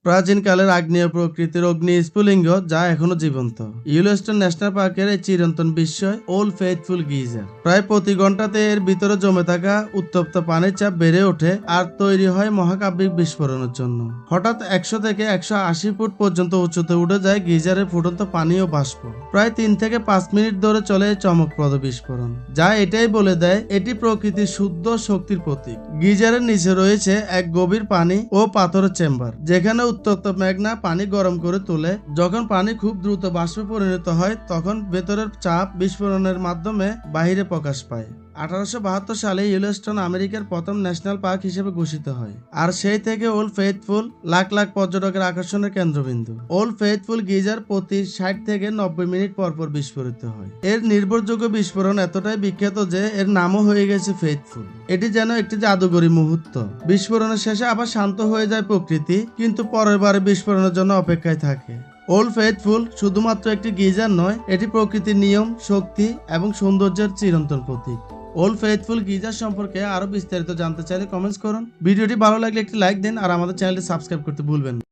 প্রাচীনকালের আগ্নেয় প্রকৃতির অগ্নি স্ফুলিঙ্গ যা এখনো জীবন্ত। ইয়েলোস্টোন ন্যাশনাল পার্কের এই চিরন্তন বিস্ময় ওল্ড ফেইথফুল গিজার। প্রায় প্রতি ঘন্টাতে এর ভিতরে জমে থাকা উত্তপ্ত পানির চাপ বেড়ে ওঠে আর তৈরি হয় মহাকাব্যিক বিস্ফোরণের জন্য। হঠাৎ 100 থেকে 180 ফুট পর্যন্ত উঁচুতে উঠে যায় গিজারের ফুটন্ত পানি ও বাষ্প। প্রায় 3 থেকে 5 মিনিট ধরে চলে এই চমকপ্রদ বিস্ফোরণ, যা এটাই বলে দেয় এটি প্রকৃতির শুদ্ধ শক্তির প্রতীক। গিজারের নিচে রয়েছে এক গভীর পানি ও পাথরের চেম্বার, যেখানে উত্তপ্ত ম্যাগনা পানি গরম করে তোলে। যখন পানি খুব দ্রুত বাষ্পে পরিণত হয় তখন ভেতরের চাপ বিস্ফোরণের মাধ্যমে বাহিরে প্রকাশ পায়। 1872 সালে ইয়েলোস্টোন আমেরিকার প্রথম ন্যাশনাল পার্ক হিসেবে ঘোষিত হয়, আর সেই থেকে ওল্ড ফেইথফুল লাখ লাখ পর্যটকের আকর্ষণের কেন্দ্রবিন্দু। ওল্ড ফেইথফুল গিজার প্রতি 60 থেকে 90 মিনিট পর পর বিস্ফোরিত হয়। এর নির্ভরযোগ্য বিস্ফোরণ এতটাই বিখ্যাত যে এর নামও হয়ে গেছে ফেইথফুল। এটি যেন একটি জাদুকরী মুহূর্ত। বিস্ফোরণের শেষে আবার শান্ত হয়ে যায় প্রকৃতি, কিন্তু পরের বারে বিস্ফোরণের জন্য অপেক্ষায় থাকে। ওল্ড ফেইথফুল শুধুমাত্র একটি গিজার নয়, এটি প্রকৃতির নিয়ম, শক্তি এবং সৌন্দর্যের চিরন্তন প্রতীক। ওল্ড ফেইথফুল গিজার সম্পর্কে আরো বিস্তারিত জানতে চাইলে কমেন্টস করুন। ভিডিওটি ভালো লাগলে একটি লাইক দিন আর আমাদের চ্যানেলটি সাবস্ক্রাইব করতে ভুলবেন না।